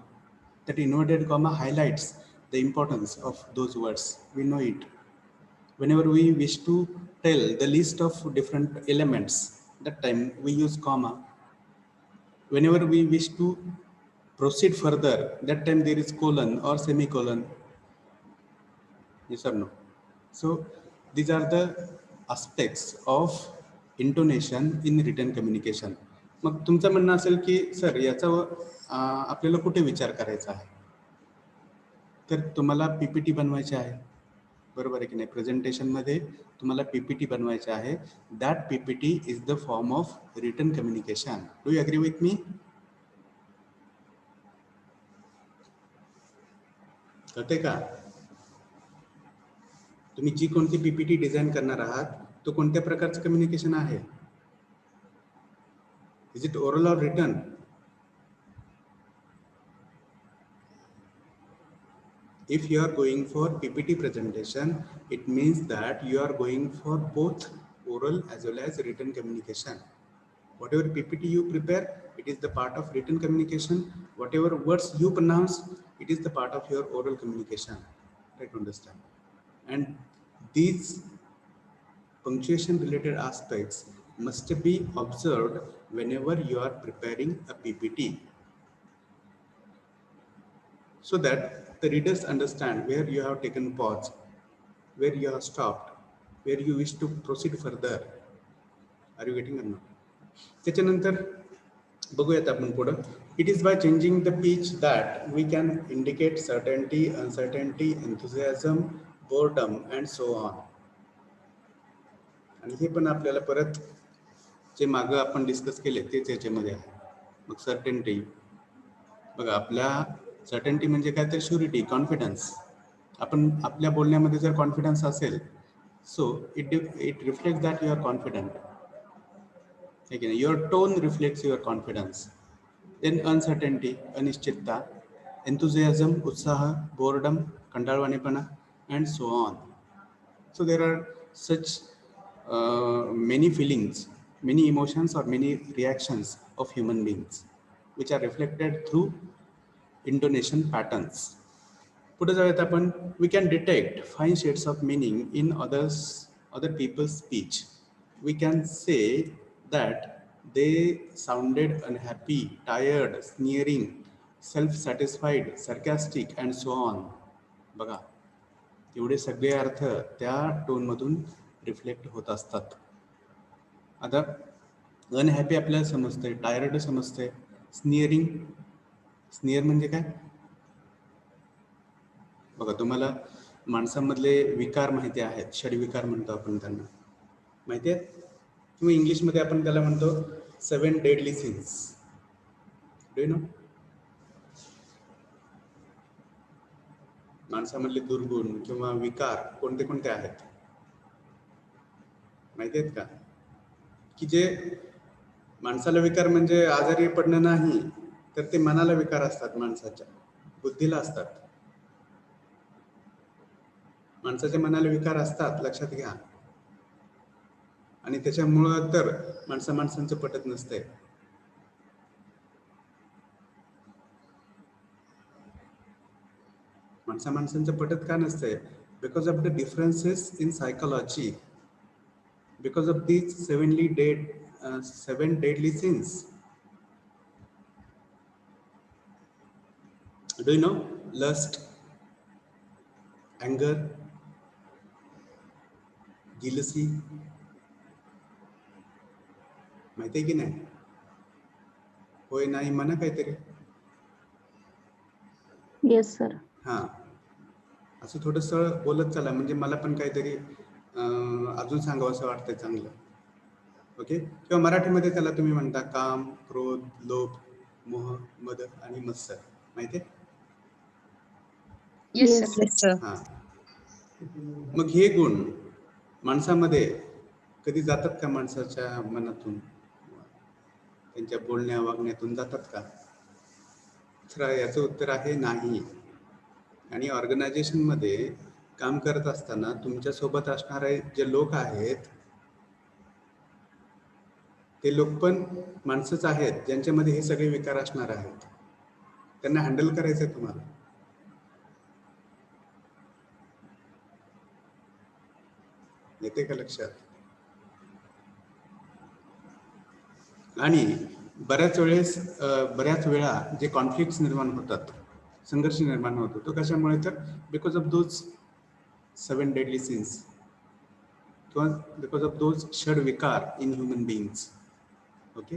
that inverted comma highlights the importance of those words. We know it. Whenever we wish to tell the list of different elements, that time we use comma. Whenever we wish to proceed further, that time there is colon or semicolon. Yes or no? So these are the aspects of intonation in written communication. मग तुमचं म्हणणं असेल की sir याचा आपल्याला कुठे विचार करायचा आहे, तर तुम्हाला पीपीटी बनवायचे आहे, बरोबर आहे की नाही. प्रेझेंटेशनमध्ये तुम्हाला पीपीटी बनवायचे आहे. That PPT is the form of written communication. Do you agree with me? कळते का? तुम्ही जी कोणती पीपीटी डिझाईन करणार आहात तो कोणत्या प्रकारचं कम्युनिकेशन आहे? Is it oral or written? If you are going for PPT presentation, it means that you are going for both oral as well as written communication. Whatever PPT you prepare, it is the part of written communication. Whatever words you pronounce, it is the part of your oral communication. Try to understand. And these punctuation related aspects must be observed whenever you are preparing a PPT, so that the readers understand where you have taken pause, where you have stopped, where you wish to proceed further. Are you getting or not? त्याच्यानंतर बघूयात आपण पुढं. It is by changing the pitch that we can indicate certainty, uncertainty, enthusiasm, boredom and so on. आणि हे पण आपल्याला परत जे मागं आपण डिस्कस केले तेच याच्यामध्ये आहे. मग सर्टेनिटी बघा, आपल्या सर्टन्टी म्हणजे काय तर श्युरिटी, कॉन्फिडन्स. आपण आपल्या बोलण्यामध्ये जर कॉन्फिडन्स असेल, so it reflect that you are confident. ठीक आहे, your tone reflects your confidence. Then uncertainty, अनिश्चितता. एन्थुझियाझम, उत्साह. बोर्डम, कंटाळवाणेपणा and so on. So there are such many feelings, many emotions or many reactions of human beings which are reflected through intonation patterns. पुढे जाऊयात आपण. We can detect fine shades of meaning in other people's speech. We can say that they sounded unhappy, tired, sneering, self-satisfied, sarcastic and so on. बघा, एवढे सगळे अर्थ त्या टोनमधून reflect होत असतात. आता अनहॅपी आपल्याला समजते, टायर्ड समजते. स्निअरिंग, स्निअर म्हणजे काय बघा, तुम्हाला माणसांमधले विकार माहिती आहेत, षडविकार म्हणतो आपण त्यांना, माहिती आहेत? किंवा इंग्लिशमध्ये आपण त्याला म्हणतो 7 deadly sins. Do you know? माणसामधले दुर्गुण किंवा विकार कोणते कोणते आहेत माहिती आहेत का? की जे माणसाला विकार म्हणजे आजारी पडणं नाही, तर ते मनाला विकार असतात, माणसाच्या बुद्धीला असतात. माणसाच्या मनाला विकार असतात, लक्षात घ्या. आणि त्याच्यामुळं तर माणसांचं पटत नसतंय. माणसांचं पटत का नसतंय? Because of the differences in psychology, because of these 7 deadly sins. Do you know? Lust, anger, jealousy. माहिती आहे की नाही? होय नाही म्हणा काहीतरी. Yes sir. हां, असं थोडंसं बोलत चला, म्हणजे मला पण काहीतरी अजून सांगावं असं वाटतंय चांगलं. ओके. किंवा मराठीमध्ये त्याला तुम्ही म्हणता काम, क्रोध, लोभ, मोह, मद आणि मत्सर. माहिती आहे? Yes, sir. हां. मग हे गुण माणसामध्ये कधी जातात का? माणसाच्या मनातून, त्यांच्या बोलण्या वागण्यातून जातात का? तर याचं उत्तर आहे नाही. आणि ऑर्गनायझेशनमध्ये काम करत असताना तुमच्या सोबत असणारे जे लोक आहेत ते लोक पण माणसंच आहेत ज्यांच्यामध्ये हे सगळे विकार असणार आहेत. त्यांना हँडल करायचंय तुम्हाला. येते का लक्षात? आणि बऱ्याच वेळा जे कॉन्फ्लिक्ट निर्माण होतात, संघर्ष निर्माण होतो, तो कशामुळे? तर because of those 7 deadly since किंवा बिकॉज ऑफ दोज षड विकार इन ह्युमन बिईंग्स. ओके,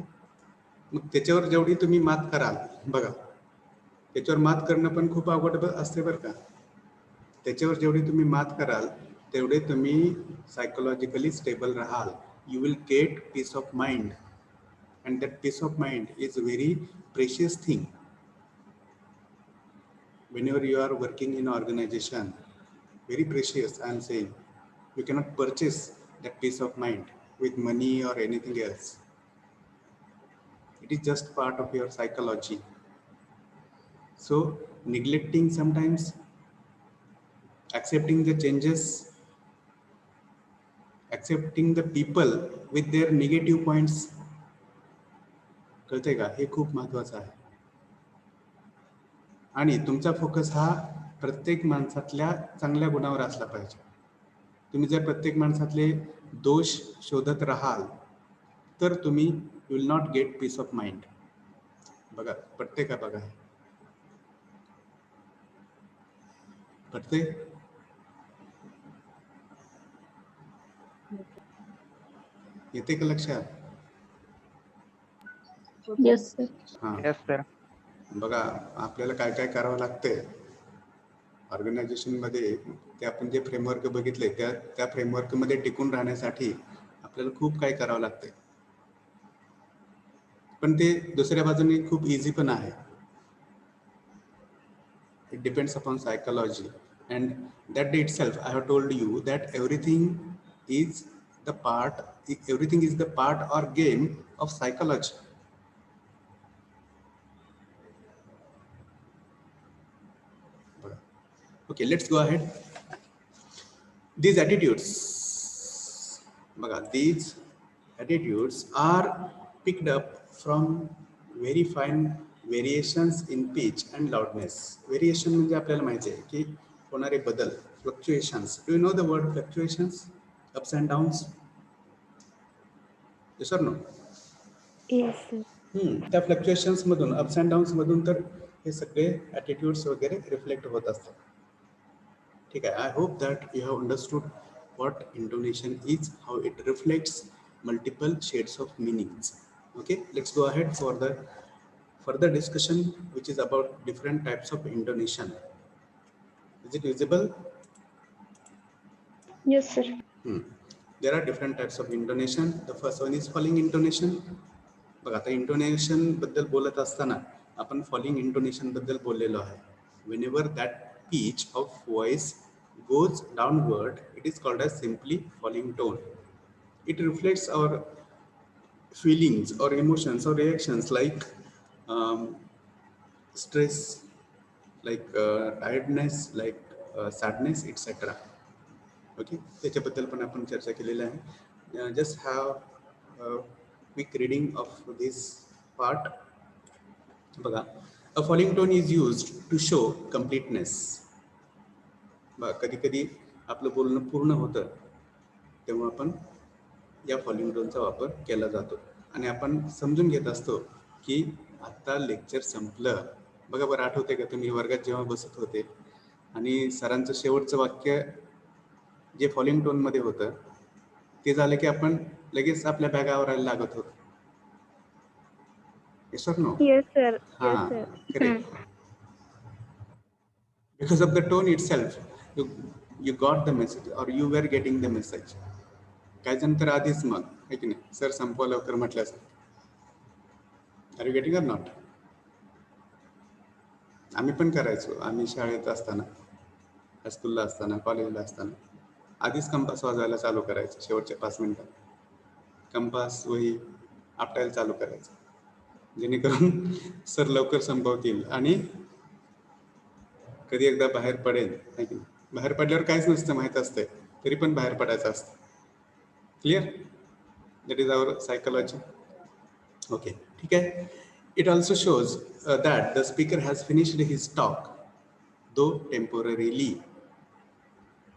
मग त्याच्यावर जेवढी तुम्ही मात कराल, बघा त्याच्यावर मात करणं पण खूप अवघड असते बरं का. त्याच्यावर जेवढी तुम्ही मात कराल तेवढे तुम्ही सायकोलॉजिकली स्टेबल राहाल. You will get piece of mind, and that peace of mind is a very precious thing. Whenever you are working in an organization, very precious, I am saying. You cannot purchase that peace of mind with money or anything else. It is just part of your psychology. So neglecting sometimes, accepting the changes, accepting the people with their negative points, कळतंय का? हे खूप महत्वाचं आहे. आणि तुमचा focus हा प्रत्येक माणसातल्या चांगल्या गुणावर असला पाहिजे. तुम्ही जर प्रत्येक माणसातले दोष शोधत राहाल तर तुम्ही you will not gate piece of mind. बघा, पटते का? बघा, पटते? येते का लक्षात? Yes, sir. हा, Yes, sir. बघा आपल्याला काय काय करावं लागतंय ऑर्गनायझेशन मध्ये. ते आपण जे फ्रेमवर्क बघितले त्या फ्रेमवर्क मध्ये टिकून राहण्यासाठी आपल्याला खूप काय करावं लागतंय. पण ते दुसऱ्या बाजूने खूप इझी पण आहे. It depends upon psychology. And that day itself I have told you that everything is the part or game of psychology. Okay, let's go ahead. These attitudes are picked up from very fine variations in pitch and loudness. Variation म्हणजे आपल्याला माहिती आहे की होणारे बदल, fluctuations. Do you know the word fluctuations? Ups and downs? Yes or no? Yes, sir. त्या fluctuations मधून, ups and downs मधून तर हे सगळे ॲटिट्यूड्स वगैरे रिफ्लेक्ट होत असतात. ठीक आहे. I hope that you have understood what intonation is, how it reflects multiple shades of meanings. Okay, let's go ahead for the further discussion which is about different types of intonation. Is it visible? Yes, sir. There are different types of intonation. The first one is falling intonation. बघा, आता intonation बद्दल बोलत असताना आपण falling intonation बद्दल बोललेलो आहे. Whenever that pitch of voice goes downward, it is called as simply falling tone. It reflects our feelings or emotions or reactions like stress, like tiredness, like sadness, etc. Okay, त्याच्याबद्दल पण आपण चर्चा केलेली आहे. Just have a quick reading of this part. बघा, a falling tone is used to show completeness. बघा, कधी कधी आपलं बोलणं पूर्ण होतं तेव्हा आपण या फॉलिंग टोनचा वापर केला जातो आणि आपण समजून घेत असतो की आता लेक्चर संपलं. बघा बरं, आठवते का तुम्ही वर्गात जेव्हा बसत होते आणि सरांचं शेवटचं वाक्य जे फॉलिंग टोन मध्ये होतं ते झालं की आपण लगेच आपल्या बॅग आवरायला लागत होतो. Yes or no? Yes, sir. Ha, Yes, sir. correct. Because of the tone itself, you got the message or you were getting the message. काही जण तर आधीच मग आहे की नाही, सर संपवा लवकर म्हटल्यास. Are you getting or not? आम्ही पण करायचो. आम्ही शाळेत असताना, हायस्कूलला असताना, कॉलेजला असताना आधीच कंपास वाजवायला चालू करायचं. शेवटच्या 5 मिनिटात कंपास वही आपटायला चालू करायचं, जेणेकरून सर लवकर संपवतील आणि कधी एकदा बाहेर पडेल. बाहेर पडल्यावर काहीच नसतं, माहीत असतंय, तरी पण बाहेर पडायचं असतं. Clear? That is our psychology. Okay, ठीक है. It also shows that the speaker has finished his talk, though temporarily.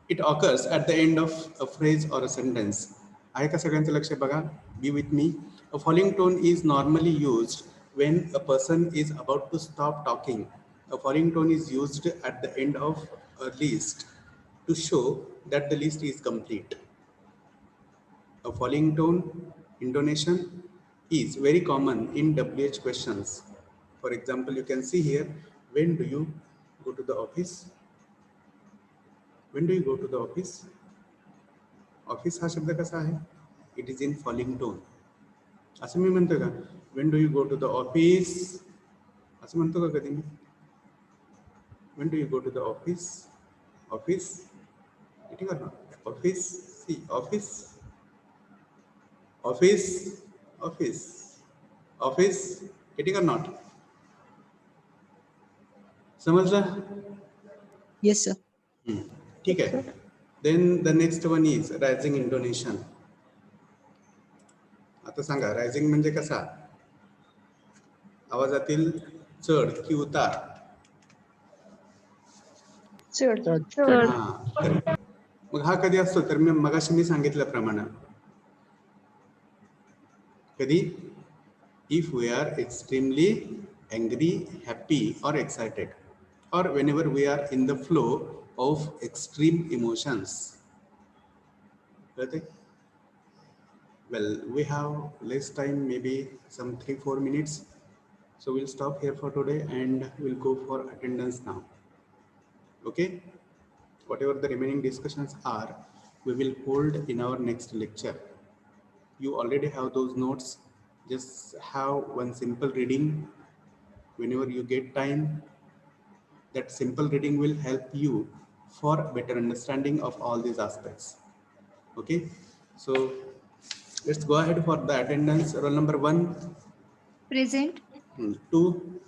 It occurs at the end of a phrase or a sentence. आहे का सगळ्यांचं लक्ष बघा? Be with me. A falling tone is normally used when a person is about to stop talking. A falling tone is used at the end of a list to show that the list is complete. A falling tone intonation is very common in WH questions. For example, you can see here, when do you go to the office? When do you go to the office? Office हा शब्द कसा आहे? It is in falling tone. असं मी म्हणतो का? When do you go to the office? असं म्हणतो का कधी मी? When do you go to the office? Office? Getting or not? Office? See, office? Office, office, office, getting or not? समझला? Yes, sir. ठीक आहे. Then the next one is rising intonation. आता सांगा, rising म्हणजे कसा? आवाजातील चढ की उतार? चढ. हा, तर मग हा कधी असतो? तर मगाशी मी सांगितल्याप्रमाणे कधी? If we are extremely angry, happy or excited, or whenever we are in the flow of extreme emotions. Okay? Well, we have less time, maybe some 3-4 minutes, so we'll stop here for today and we'll go for attendance now. Okay, whatever the remaining discussions are, we will hold in our next lecture. You already have those notes. Just have one simple reading whenever you get time. That simple reading will help you for better understanding of all these aspects. Okay, so let's go ahead for the attendance. Roll number 1. Present. 2.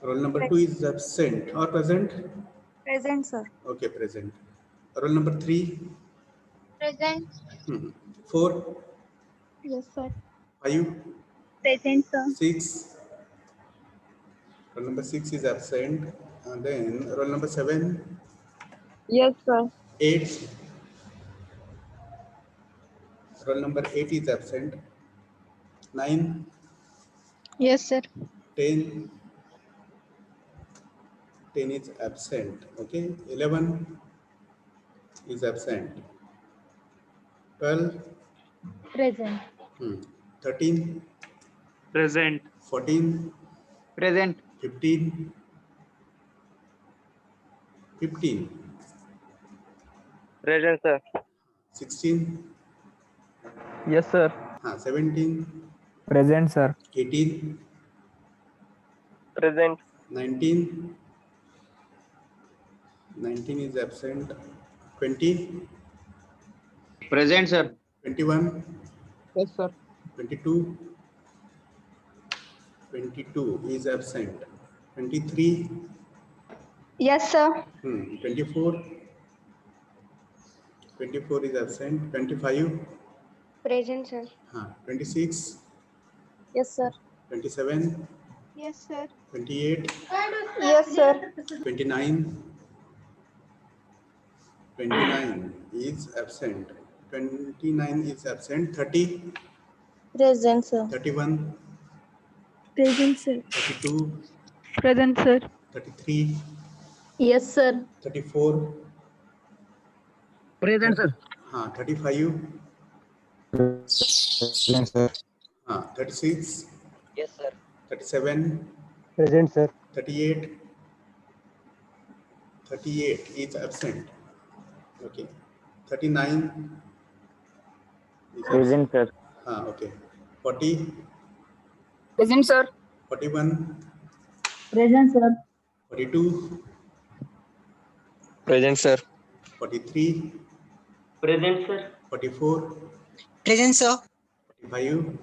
Roll number 2 is absent or present? Present, sir. Okay, present. Roll number 3. Present. 4. Yes, sir. 5. Present, sir. 6. Roll number 6 is absent. And then roll number 7. Yes, sir. 8. Roll number 8 is absent. 9. Yes, sir. 10. 10 is absent. Okay. 11 is absent. 12. Present. 13. Present. 14. Present. 15. 15. Present, sir. 16. Yes, sir. 17. Present, sir. 18. Present. 19. 19 is absent. 20. Present, sir. 21. Yes, sir. 22. 22 is absent. 23. Yes, sir. 24. 24 is absent. 25. Present, sir. 26. Yes, sir. 27. Yes, sir. 28. Yes, sir. 29. 29 is absent. 29 is absent. 30. Present, sir. 31. Present, sir. 32. Present, sir. 33. Yes, sir. 34. Present, sir. 35. Present, sir. 36. Yes, sir. 37. Present, sir. 38. 38 is absent. Okay. 39 is Present, sir. okay. 40. Present, sir. 41. Present, sir. 42. Present, sir. 43. Present, sir. 44. Present, sir. 45.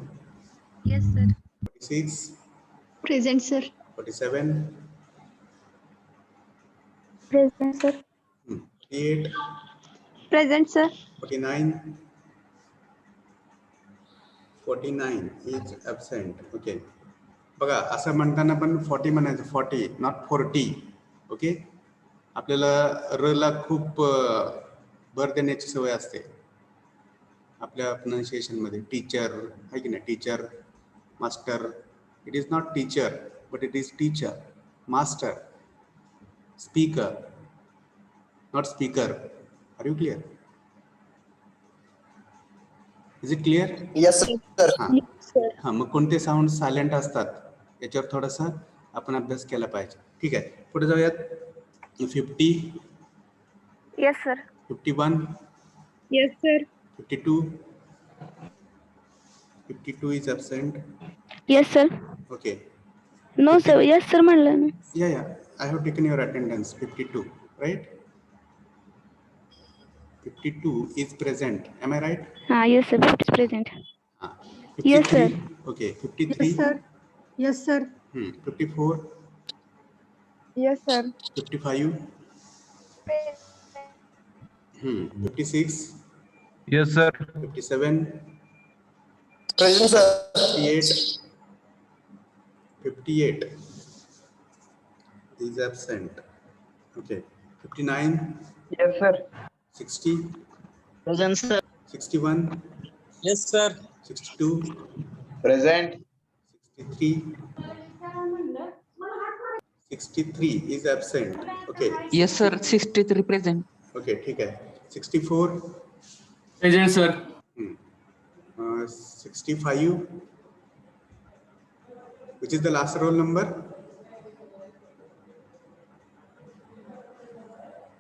Yes, sir. 46. Present, sir. 47. Present, sir. 48. Present, sir. 49. 49 is absent. Okay. बघा असं म्हणताना पण 40 म्हणायचं, 40 not 40. Okay. आपल्याला र ला खूप भर देण्याची सवय असते आपल्या प्रोनाउन्सिएशन मध्ये. टीचर आहे की नाही, teacher, master. It is not teacher but it is teacher. Master, speaker, not speaker. Are you clear? Is it clear? Yes, sir. हां, मग कोणते साऊंड सायलेंट असतात याच्यावर थोडासा आपण अभ्यास केला पाहिजे. ठीक आहे, पुढे जाऊयात. 50, Yes, sir. 51, Yes, sir. 52. 52 is absent. Yes, sir. Okay. No, sir. Yes, sir. म्हणलं ना. Yeah. I have taken your attendance. 52, right? 52 is present. Am I right? Yes, sir. It's present. 53. Yes, sir. Okay. 53. Yes, sir. Yes, sir. 54. Yes, sir. 55. 56. Yes, sir. 57. Present, sir. 58. 58 is absent. Okay. 59. Yes, sir. 60. Present, sir. 61. Yes, sir. 62. Present. 63. 63 is absent. Okay. Yes, sir. 63 present. Okay, ठीक है. 64. Present, sir. 65. Which is the last roll number?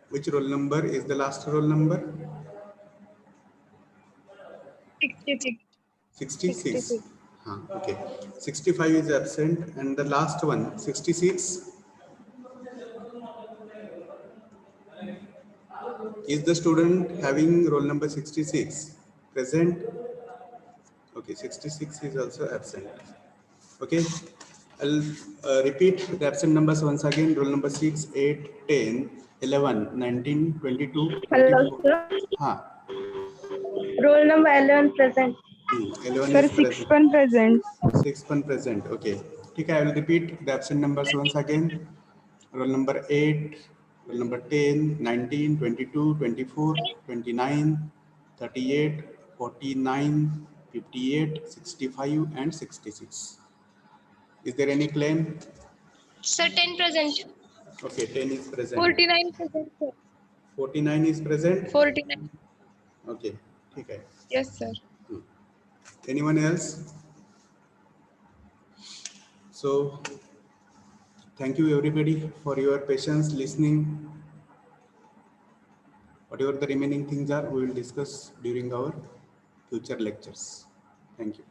Which roll number is the last roll number? 66. 66. Okay. 65 is absent, and the last one, 66. Is the student having roll number 66 present? Okay, 66 is also absent. Okay, I'll repeat the absent numbers once again. Roll number 6, 8, 10, 11, 19, 22, Hello, 24. sir. Roll number 11 present. 11 Sir, is 6 present. पण present. 6 one present. Okay. ठीक है, I will repeat the absent numbers once again. Roll number 8, roll number 10, 19, 22, 24, 29, 38, 49, 58, 65, and 66. Is there any claim? Sir, 10 present. Okay, 10 is present. 49 present, sir. 49 is present. 49. Okay, ठीक है. Yes, sir. Anyone else? So, thank you everybody for your patience listening. Whatever the remaining things are, we will discuss during our future lectures. Thank you.